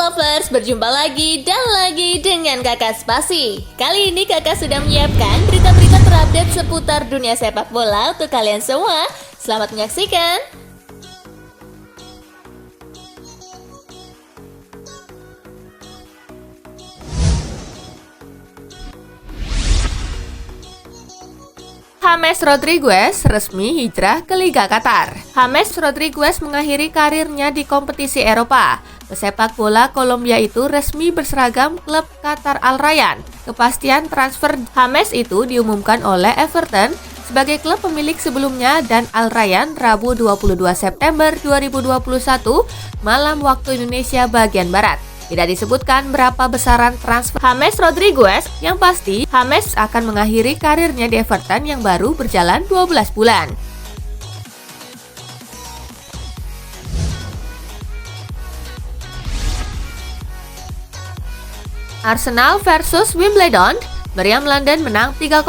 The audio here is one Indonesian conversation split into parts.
Lovers, berjumpa lagi dan lagi dengan Kakak Spasi. Kali ini Kakak sudah menyiapkan berita-berita terupdate seputar dunia sepak bola untuk kalian semua. Selamat menyaksikan. James Rodriguez resmi hijrah ke Liga Qatar. James Rodriguez mengakhiri karirnya di kompetisi Eropa. Pesepak bola Kolombia itu resmi berseragam klub Qatar Al Rayyan. Kepastian transfer James itu diumumkan oleh Everton sebagai klub pemilik sebelumnya dan Al Rayyan Rabu 22 September 2021 malam waktu Indonesia bagian Barat. Tidak disebutkan berapa besaran transfer James Rodriguez, yang pasti James akan mengakhiri karirnya di Everton yang baru berjalan 12 bulan. Arsenal versus Wimbledon, Meriam London menang 3-0.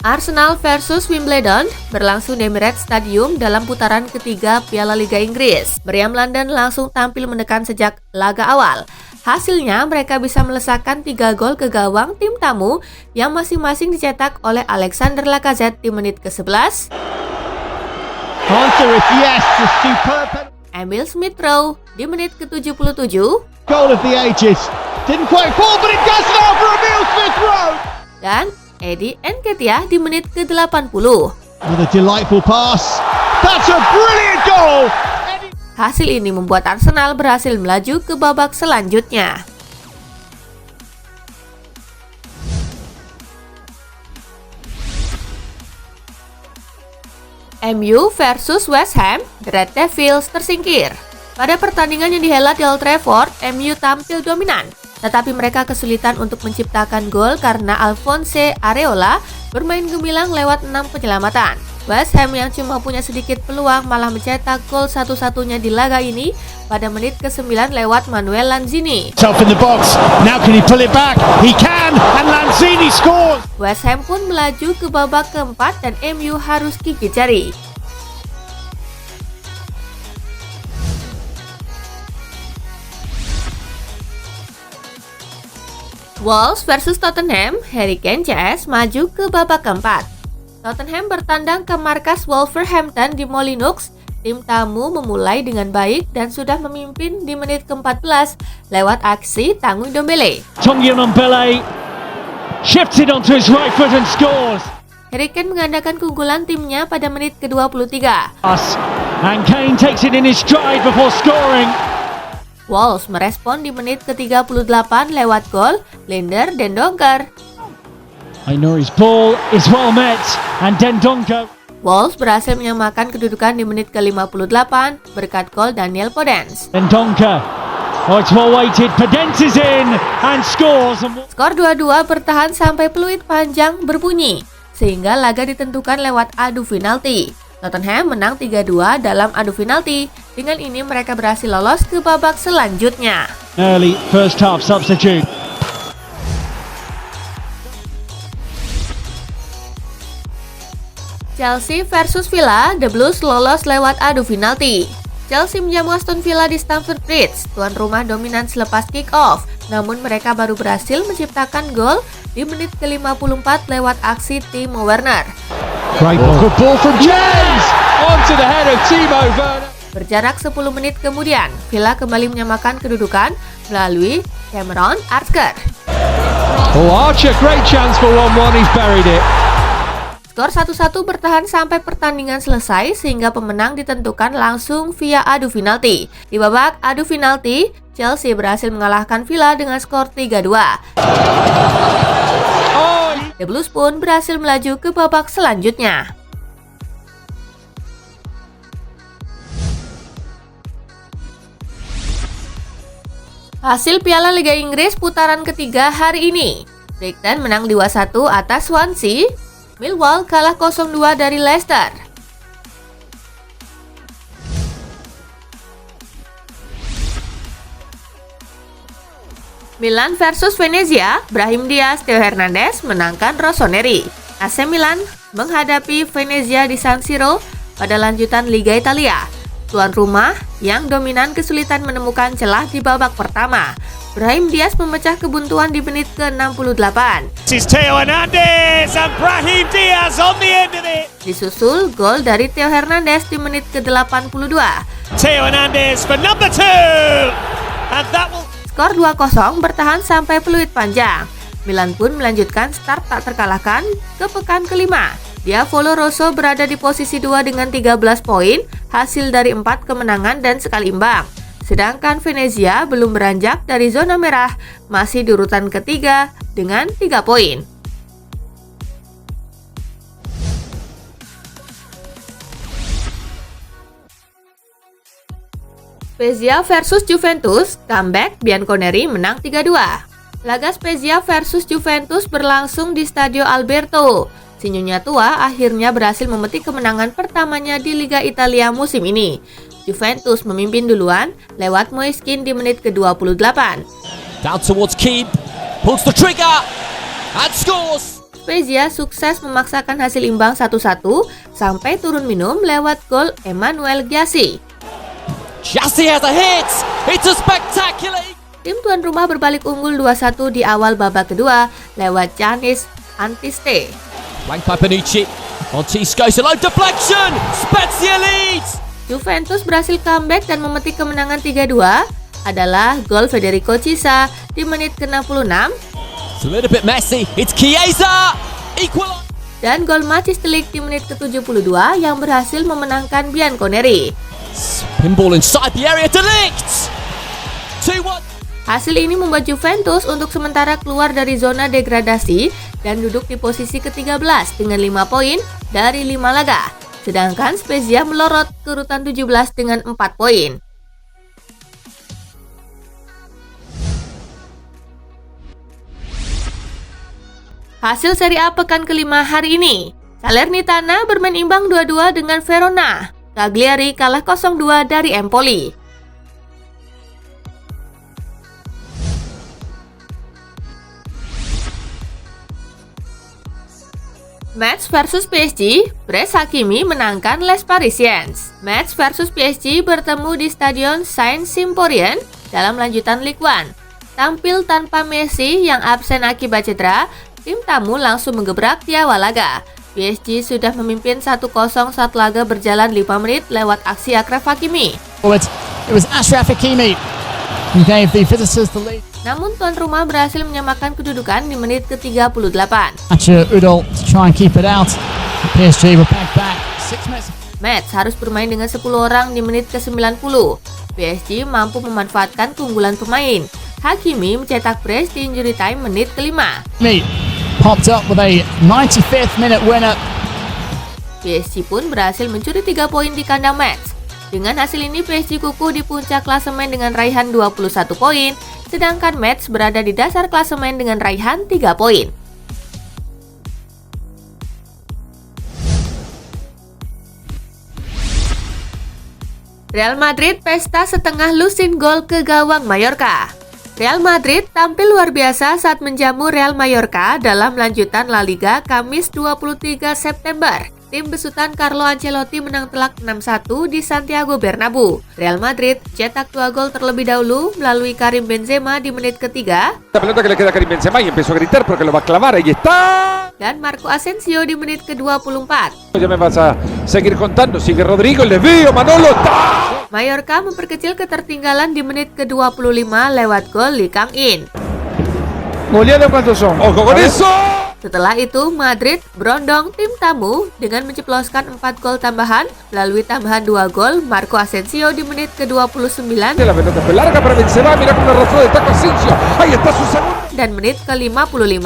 Arsenal versus Wimbledon berlangsung di Emirates Stadium dalam putaran ketiga Piala Liga Inggris. Meriam London langsung tampil menekan sejak laga awal. Hasilnya mereka bisa melesakkan 3 gol ke gawang tim tamu yang masing-masing dicetak oleh Alexander Lacazette di menit ke-11. Emil Smith-Rowe di menit ke-77. Goal of the ages. Didn't quite fall, but it does now for Emil Smith-Rowe. Dan Eddie Nketiah di menit ke-80. With a delightful pass. That's a brilliant goal. Hasil ini membuat Arsenal berhasil melaju ke babak selanjutnya. MU versus West Ham, The Red Devils tersingkir. Pada pertandingan yang dihelat di Old Trafford, MU tampil dominan, tetapi mereka kesulitan untuk menciptakan gol karena Alphonse Areola bermain gemilang lewat 6 penyelamatan. West Ham yang cuma punya sedikit peluang malah mencetak gol satu-satunya di laga ini pada menit ke-9 lewat Manuel Lanzini. West Ham pun melaju ke babak keempat dan MU harus gigit jari. Wolves versus Tottenham, Harry Kane CS maju ke babak keempat. Tottenham bertandang ke markas Wolverhampton di Molineux. Tim tamu memulai dengan baik dan sudah memimpin di menit ke-14 lewat aksi Tanguy Ndombele. Shifted onto his right foot and scores. Harry Kane mengandalkan keunggulan timnya pada menit ke-23. And Kane takes it in his stride before scoring. Wolves merespon di menit ke-38 lewat gol Linder Dendoncker. Ainouri's ball is well met and Dendoncker. Wolves berhasil menyamakan kedudukan di menit ke-58 berkat gol Daniel Podence. Dendoncker. Oh, it's well weighted. Podence is in and scores. Skor 2-2 bertahan sampai peluit panjang berbunyi sehingga laga ditentukan lewat adu penalti. Tottenham menang 3-2 dalam adu penalti. Dengan ini mereka berhasil lolos ke babak selanjutnya. Early first half substitute. Chelsea versus Villa, The Blues lolos lewat adu penalti. Chelsea menjamu Aston Villa di Stamford Bridge, tuan rumah dominan selepas kick-off. Namun mereka baru berhasil menciptakan gol di menit ke-54 lewat aksi Timo Werner. Great ball. Good ball from James onto the head of Timo Werner. Berjarak 10 menit kemudian, Villa kembali menyamakan kedudukan melalui Cameron Archer. Oh, Archer, great chance for 1-1, he's buried it. Skor 1-1 bertahan sampai pertandingan selesai sehingga pemenang ditentukan langsung via adu penalti. Di babak adu penalti, Chelsea berhasil mengalahkan Villa dengan skor 3-2. The Blues pun berhasil melaju ke babak selanjutnya. Hasil Piala Liga Inggris putaran ketiga hari ini. Brighton menang 2-1 atas Swansea. Millwall kalah 0-2 dari Leicester. Milan versus Venezia, Brahim Diaz, Theo Hernandez menangkan Rossoneri. AC Milan menghadapi Venezia di San Siro pada lanjutan Liga Italia. Tuan rumah yang dominan kesulitan menemukan celah di babak pertama. Brahim Diaz memecah kebuntuan di menit ke-68. This is Theo Hernandez and Brahim Diaz on the end of it. Disusul gol dari Theo Hernandez di menit ke-82. Theo Hernandez for number 2. And that will... Skor 2-0 bertahan sampai peluit panjang. Milan pun melanjutkan start tak terkalahkan ke pekan kelima. Diavolo Rosso berada di posisi 2 dengan 13 poin, hasil dari 4 kemenangan dan sekali imbang. Sedangkan Venezia belum beranjak dari zona merah, masih di urutan ketiga dengan 3 poin. Spezia versus Juventus, comeback Bianconeri menang 3-2. Laga Spezia versus Juventus berlangsung di Stadio Alberto. Si Nyonya tua akhirnya berhasil memetik kemenangan pertamanya di Liga Italia musim ini. Juventus memimpin duluan lewat Moiskin di menit ke-28. Down towards Keane, pulls the trigger and scores. Spezia sukses memaksakan hasil imbang 1-1 sampai turun minum lewat gol Emmanuel Gyasi. Gyasi has a hit. It's a spectacular. Tim tuan rumah berbalik unggul 2-1 di awal babak kedua lewat Giannis Antiste. Flank by Bonucci. Montisco, a low deflection. Spezia leads. Juventus berhasil comeback dan memetik kemenangan 3-2 adalah gol Federico Chiesa di menit ke-66 It's a little bit messy. It's Chiesa. Equal. dan gol Mathis de Ligt di menit ke-72 yang berhasil memenangkan Bianconeri. Pinball inside the area. De Ligt. 2-1. Hasil ini membuat Juventus untuk sementara keluar dari zona degradasi dan duduk di posisi ke-13 dengan 5 poin dari 5 laga. Sedangkan Spezia melorot ke urutan 17 dengan 4 poin. Hasil Serie A pekan kelima hari ini. Salernitana bermain imbang 2-2 dengan Verona. Cagliari kalah 0-2 dari Empoli. Metz versus PSG, Brest Hakimi menangkan Les Parisiens. Metz versus PSG bertemu di Stadion Saint-Symphorien dalam lanjutan Ligue 1. Tampil tanpa Messi yang absen akibat cedera, tim tamu langsung menggebrak di awal laga. PSG sudah memimpin 1-0 saat laga berjalan 5 menit lewat aksi Achraf Hakimi. It was Achraf Hakimi who gave the visitors the lead. Namun tuan rumah berhasil menyamakan kedudukan di menit ke-38. Udol to try and keep it out. PSG were back 6 minutes. Metz harus bermain dengan 10 orang di menit ke-90. PSG mampu memanfaatkan keunggulan pemain. Hakimi mencetak brace di injury time menit ke-5. Popped up with a 95th minute winner. PSG pun berhasil mencuri 3 poin di kandang Metz. Dengan hasil ini PSG kukuh di puncak klasemen dengan raihan 21 poin, sedangkan Metz berada di dasar klasemen dengan raihan 3 poin. Real Madrid pesta setengah lusin gol ke gawang Mallorca. Real Madrid tampil luar biasa saat menjamu Real Mallorca dalam lanjutan La Liga Kamis 23 September. Tim besutan Carlo Ancelotti menang telak 6-1 di Santiago Bernabeu. Real Madrid cetak 2 gol terlebih dahulu melalui Karim Benzema di menit ketiga. La pelota que le queda a Karim Benzema y empezó a gritar porque lo va a clavar. Ahí está. Dan Marco Asensio di menit ke-24. Ya me vas a seguir contando. Sigue Rodrigo, el desvío, Manolo. ¡Ta! Mallorca memperkecil ketertinggalan di menit ke-25 lewat gol Lee Kang-in. Goleada cuántos son. ¡Ojo con eso! Setelah itu, Madrid berondong tim tamu dengan menceploskan 4 gol tambahan melalui tambahan 2 gol Marco Asensio di menit ke-29 La pelota fue larga para Benzema. Mira cómo arrastró de taco Asensio. Ahí está su segundo. dan menit ke-55.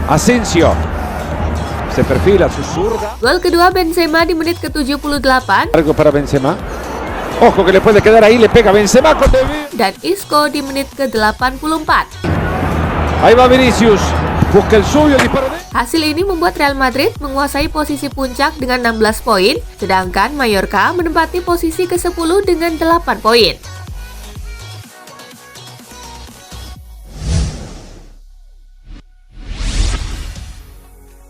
Asensio. Se perfila su zurda. Gol kedua Benzema di menit ke-78 Algo para Benzema. Ojo que le puede quedar ahí. Le pega Benzema con desvío. dan Isco di menit ke-84. Ahí va Vinicius. Busca el suyo, disparo de... Hasil ini membuat Real Madrid menguasai posisi puncak dengan 16 poin, sedangkan Mallorca menempati posisi ke-10 dengan 8 poin.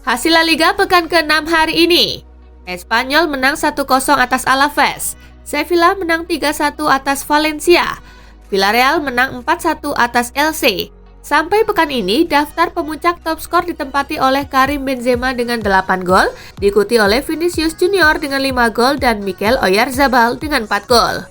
Hasil La Liga pekan ke-6 hari ini. Espanyol menang 1-0 atas Alaves. Sevilla menang 3-1 atas Valencia. Villarreal menang 4-1 atas Elche. Sampai pekan ini, daftar pemuncak top skor ditempati oleh Karim Benzema dengan 8 gol, diikuti oleh Vinicius Junior dengan 5 gol dan Mikel Oyarzabal dengan 4 gol.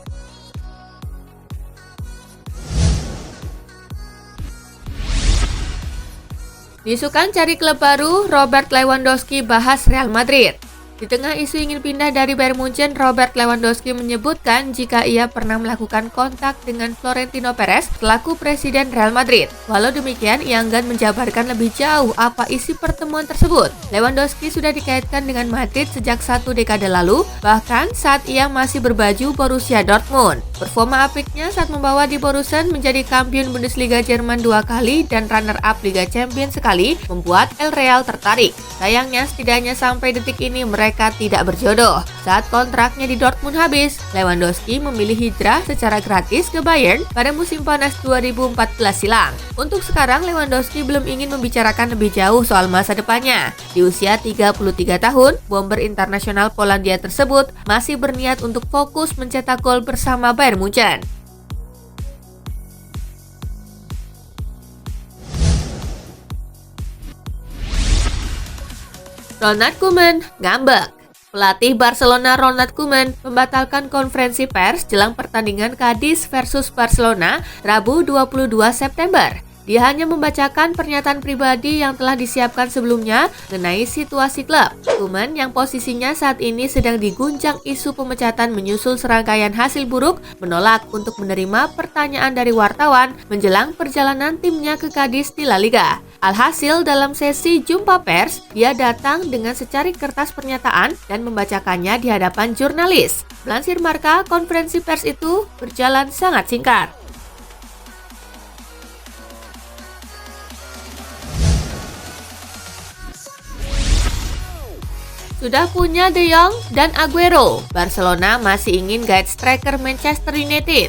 Diisukan cari klub baru, Robert Lewandowski bahas Real Madrid. Di tengah isu ingin pindah dari Bayern Munchen, Robert Lewandowski menyebutkan jika ia pernah melakukan kontak dengan Florentino Perez selaku Presiden Real Madrid. Walau demikian, ia enggan menjabarkan lebih jauh apa isi pertemuan tersebut. Lewandowski sudah dikaitkan dengan Madrid sejak 1 dekade lalu, bahkan saat ia masih berbaju Borussia Dortmund. Performa apiknya saat membawa Die Borussen menjadi kampiun Bundesliga Jerman 2 kali dan runner-up Liga Champions sekali membuat El Real tertarik. Sayangnya, setidaknya sampai detik ini mereka tidak berjodoh. Saat kontraknya di Dortmund habis, Lewandowski memilih hijrah secara gratis ke Bayern pada musim panas 2014 silam. Untuk sekarang, Lewandowski belum ingin membicarakan lebih jauh soal masa depannya. Di usia 33 tahun, bomber internasional Polandia tersebut masih berniat untuk fokus mencetak gol bersama Bayern Munchen. Ronald Koeman ngambek. Pelatih Barcelona Ronald Koeman membatalkan konferensi pers jelang pertandingan Cadiz versus Barcelona Rabu 22 September. Dia hanya membacakan pernyataan pribadi yang telah disiapkan sebelumnya mengenai situasi klub. Koeman yang posisinya saat ini sedang diguncang isu pemecatan menyusul serangkaian hasil buruk menolak untuk menerima pertanyaan dari wartawan menjelang perjalanan timnya ke Cadiz di La Liga. Alhasil dalam sesi jumpa pers, dia datang dengan secari kertas pernyataan dan membacakannya di hadapan jurnalis. Melansir Marca, konferensi pers itu berjalan sangat singkat. Sudah punya De Jong dan Aguero, Barcelona masih ingin guide striker Manchester United.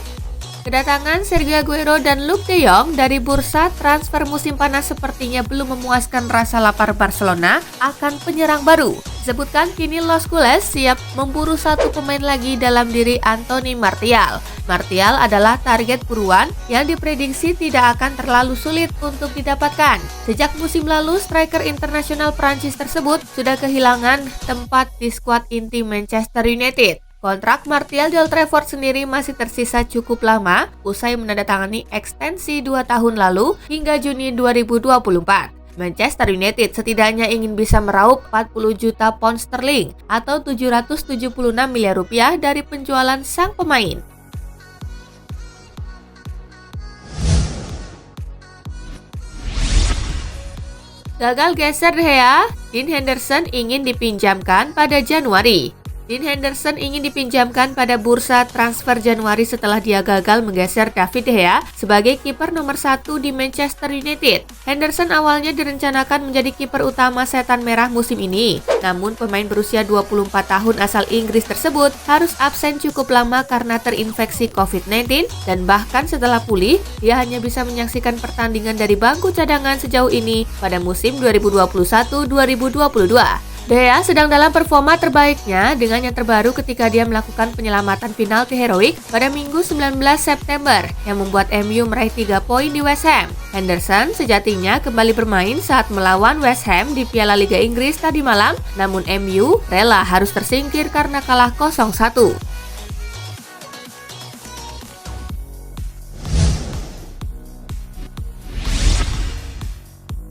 Kedatangan Sergio Aguero dan Luuk De Jong dari bursa transfer musim panas sepertinya belum memuaskan rasa lapar Barcelona akan penyerang baru. Disebutkan kini Los Culés siap memburu satu pemain lagi dalam diri Anthony Martial. Martial adalah target buruan yang diprediksi tidak akan terlalu sulit untuk didapatkan. Sejak musim lalu, striker internasional Prancis tersebut sudah kehilangan tempat di skuad inti Manchester United. Kontrak Martial di Old Trafford sendiri masih tersisa cukup lama usai menandatangani ekstensi 2 tahun lalu hingga Juni 2024. Manchester United setidaknya ingin bisa meraup 40 juta pound sterling atau 776 miliar rupiah dari penjualan sang pemain. Gagal geser De Gea, Dean Henderson ingin dipinjamkan pada Januari. Dean Henderson ingin dipinjamkan pada bursa transfer Januari setelah dia gagal menggeser David De Gea sebagai kiper nomor 1 di Manchester United. Henderson awalnya direncanakan menjadi kiper utama Setan Merah musim ini. Namun pemain berusia 24 tahun asal Inggris tersebut harus absen cukup lama karena terinfeksi COVID-19 dan bahkan setelah pulih, dia hanya bisa menyaksikan pertandingan dari bangku cadangan sejauh ini pada musim 2021-2022. De Gea sedang dalam performa terbaiknya dengan yang terbaru ketika dia melakukan penyelamatan penalti heroik pada Minggu 19 September yang membuat MU meraih 3 poin di West Ham. Henderson sejatinya kembali bermain saat melawan West Ham di Piala Liga Inggris tadi malam, namun MU rela harus tersingkir karena kalah 0-1.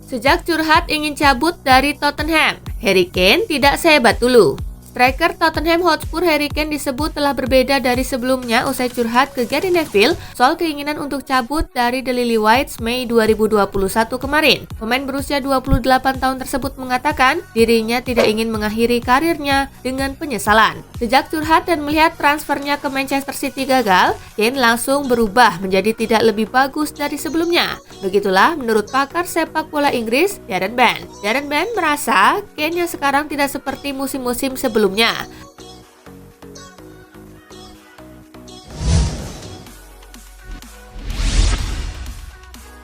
Sejak curhat ingin cabut dari Tottenham, Harry Kane tidak sehebat dulu. Striker Tottenham Hotspur Harry Kane disebut telah berbeda dari sebelumnya usai curhat ke Gary Neville soal keinginan untuk cabut dari The Lily-Whites Mei 2021 kemarin. Pemain berusia 28 tahun tersebut mengatakan dirinya tidak ingin mengakhiri karirnya dengan penyesalan. Sejak curhat dan melihat transfernya ke Manchester City gagal, Kane langsung berubah menjadi tidak lebih bagus dari sebelumnya. Begitulah menurut pakar sepak bola Inggris, Darren Bent. Darren Bent merasa Kane yang sekarang tidak seperti musim-musim sebelumnya.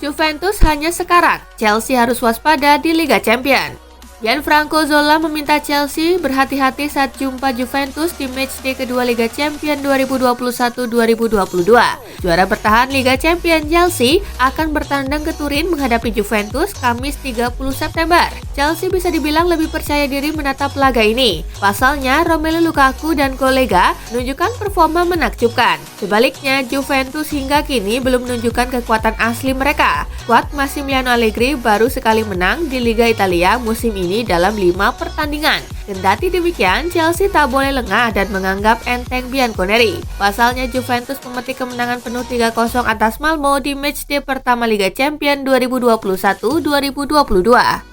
Juventus hanya sekarat, Chelsea harus waspada di Liga Champions. Gianfranco Zola meminta Chelsea berhati-hati saat jumpa Juventus di matchday kedua Liga Champions 2021-2022. Juara bertahan Liga Champions Chelsea akan bertandang ke Turin menghadapi Juventus Kamis 30 September. Chelsea bisa dibilang lebih percaya diri menatap laga ini. Pasalnya, Romelu Lukaku dan kolega menunjukkan performa menakjubkan. Sebaliknya, Juventus hingga kini belum menunjukkan kekuatan asli mereka. Skuad Massimiliano Allegri baru sekali menang di Liga Italia musim ini dalam 5 pertandingan. Kendati demikian, Chelsea tak boleh lengah dan menganggap enteng Bianconeri. Pasalnya, Juventus memetik kemenangan penuh 3-0 atas Malmo di matchday pertama Liga Champions 2021-2022.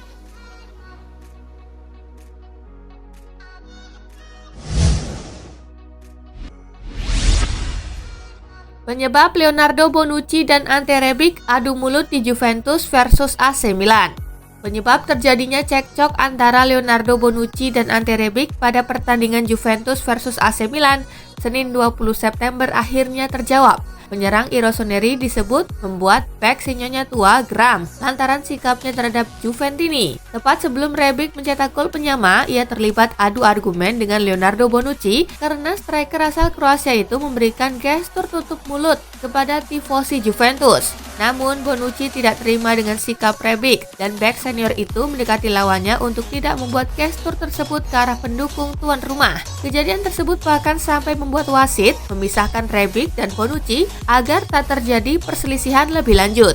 Penyebab Leonardo Bonucci dan Ante Rebic adu mulut di Juventus versus AC Milan. Penyebab terjadinya cekcok antara Leonardo Bonucci dan Ante Rebic pada pertandingan Juventus versus AC Milan Senin 20 September akhirnya terjawab. Penyerang Rossoneri disebut membuat bek si nyonya tua geram lantaran sikapnya terhadap Juventini. Tepat sebelum Rebic mencetak gol penyama, ia terlibat adu argumen dengan Leonardo Bonucci karena striker asal Kroasia itu memberikan gestur tutup mulut kepada tifosi Juventus. Namun Bonucci tidak terima dengan sikap Rebic dan bek senior itu mendekati lawannya untuk tidak membuat gestur tersebut ke arah pendukung tuan rumah. Kejadian tersebut bahkan sampai membuat wasit memisahkan Rebic dan Bonucci agar tak terjadi perselisihan lebih lanjut.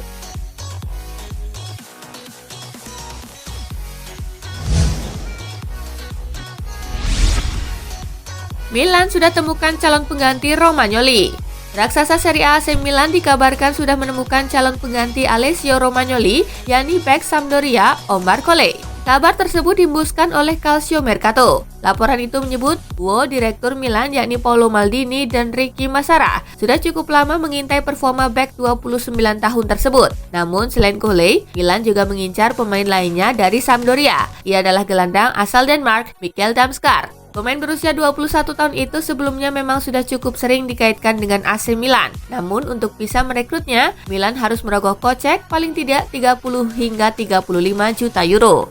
Milan sudah temukan calon pengganti Romagnoli. Raksasa Serie A AC Milan dikabarkan sudah menemukan calon pengganti Alessio Romagnoli, yakni bek Sampdoria Omar Colley. Kabar tersebut dihembuskan oleh Calcio Mercato. Laporan itu menyebut duo direktur Milan yakni Paolo Maldini dan Ricky Massara sudah cukup lama mengintai performa bek 29 tahun tersebut. Namun selain Colley, Milan juga mengincar pemain lainnya dari Sampdoria. Ia adalah gelandang asal Denmark, Mikkel Damsgaard. Pemain berusia 21 tahun itu sebelumnya memang sudah cukup sering dikaitkan dengan AC Milan. Namun untuk bisa merekrutnya, Milan harus merogoh kocek paling tidak 30 hingga 35 juta euro.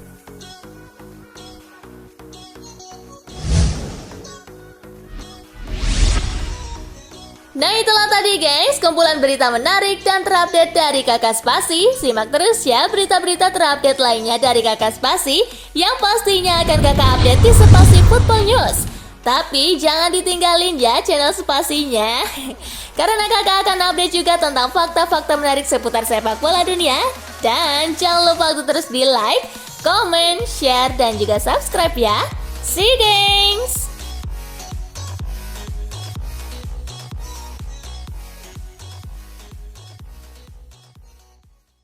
Nah itulah tadi guys, kumpulan berita menarik dan terupdate dari Kakak Spasi. Simak terus ya berita-berita terupdate lainnya dari Kakak Spasi yang pastinya akan Kakak update di Spasi Football News. Tapi jangan ditinggalin ya channel Spasinya, karena Kakak akan update juga tentang fakta-fakta menarik seputar sepak bola dunia. Dan jangan lupa untuk terus di like, comment, share, dan juga subscribe ya. See you guys!